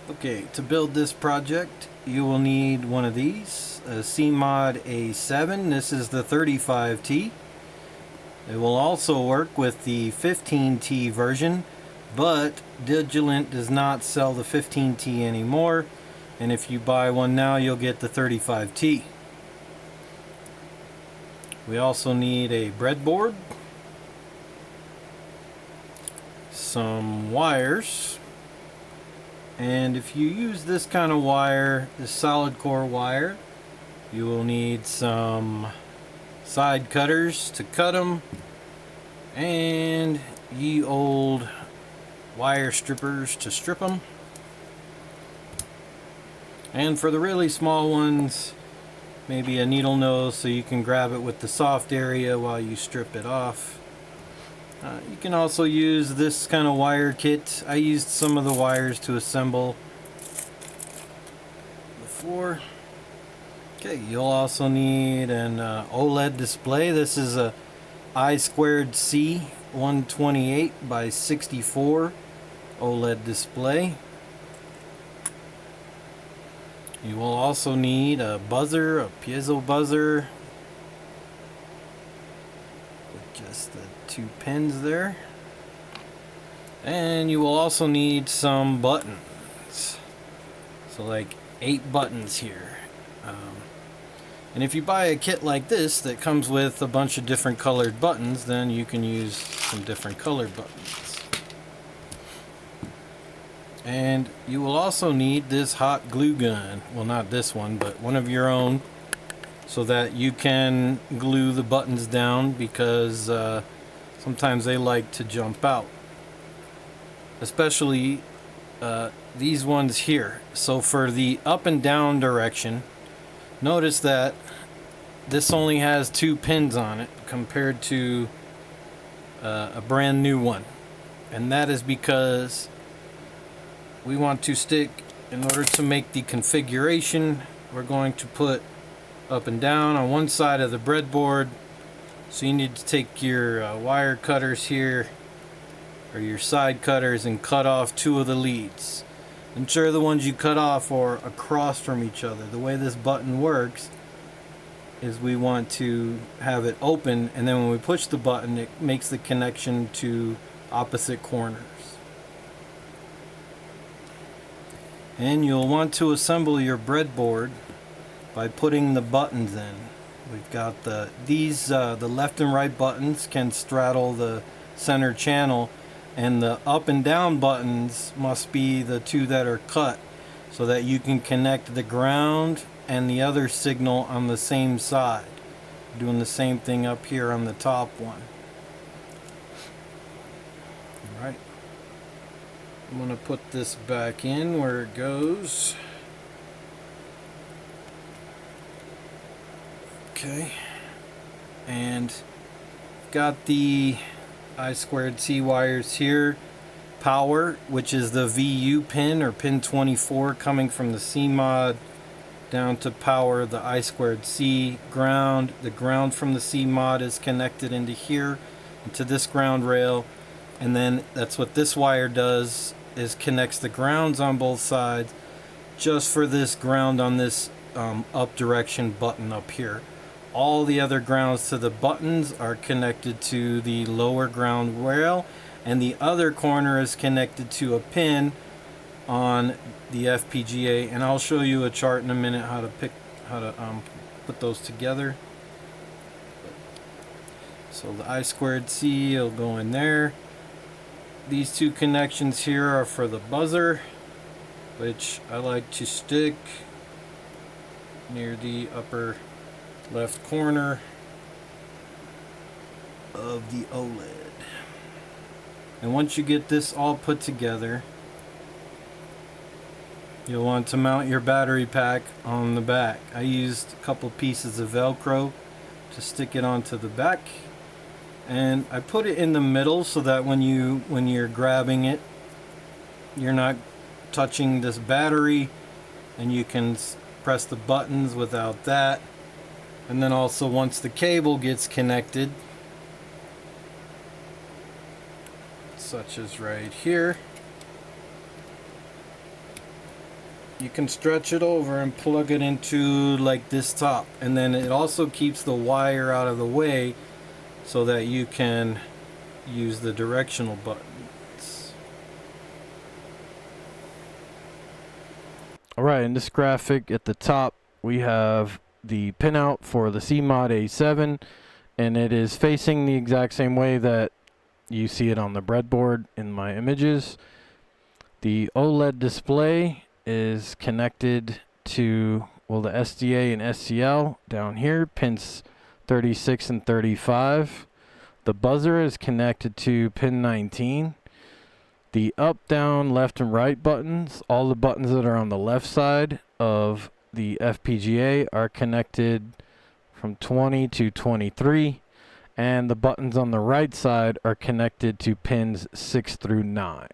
Okay, to build this project, you will need one of these, a CMOD A7. This is the 35T. It will also work with the 15T version, but Digilent does not sell the 15T anymore, and if you buy one now, you'll get the 35T. We also need a breadboard, some wires, and if you use this kind of wire, the solid core wire, you will need some side cutters to cut them, and ye old wire strippers to strip them. And for the really small ones, maybe a needle nose so you can grab it with the soft area while you strip it off. You can also use this kind of wire kit. I used some of the wires to assemble before. Okay, you'll also need an OLED display. This is a I2C 128 by 64 OLED display. You will also need a buzzer, a piezo buzzer, with just the 2 pins there. And you will also need some buttons. So like 8 buttons here. And if you buy a kit like this that comes with a bunch of different colored buttons, then you can use some different colored buttons. And you will also need this hot glue gun. Well, not this one, but one of your own, so that you can glue the buttons down, because sometimes they like to jump out. Especially these ones here. So for the up and down direction, notice that this only has 2 pins on it compared to a brand new one. And that is because we want to stick, in order to make the configuration, we're going to put up and down on one side of the breadboard. So you need to take your wire cutters here, or your side cutters, and cut off 2 of the leads. Ensure the ones you cut off are across from each other. The way this button works is we want to have it open, and then when we push the button, it makes the connection to opposite corners. And you'll want to assemble your breadboard by putting the buttons in. We've got the left and right buttons can straddle the center channel, and the up and down buttons must be the 2 that are cut, so that you can connect the ground and the other signal on the same side. Doing the same thing up here on the top one. Alright. I'm going to put this back in where it goes. Okay. And got the I2C wires here. Power, which is the VU pin, or pin 24, coming from the CMOD down to power the I2C. Ground, the ground from the CMOD is connected into here, into this ground rail, and then that's what this wire does, is connects the grounds on both sides, just for this ground on this up direction button up here. All the other grounds to the buttons are connected to the lower ground rail, and the other corner is connected to a pin on the FPGA, and I'll show you a chart in a minute how to put those together. So the I2C will go in there. These 2 connections here are for the buzzer, which I like to stick near the upper left corner of the OLED. And once you get this all put together, you'll want to mount your battery pack on the back. I used a couple pieces of Velcro to stick it onto the back, and I put it in the middle so that when you're grabbing it, you're not touching this battery, and you can press the buttons without that. And then also, once the cable gets connected, such as right here, you can stretch it over and plug it into like this top, and then it also keeps the wire out of the way so that you can use the directional buttons. Alright, in this graphic at the top we have the pinout for the CMOD A7, and it is facing the exact same way that you see it on the breadboard in my images. The OLED display is connected to, well, the SDA and SCL down here, pins 36 and 35. The buzzer is connected to pin 19. The up, down, left, and right buttons, all the buttons that are on the left side of the FPGA are connected from 20 to 23. And the buttons on the right side are connected to pins 6 through 9.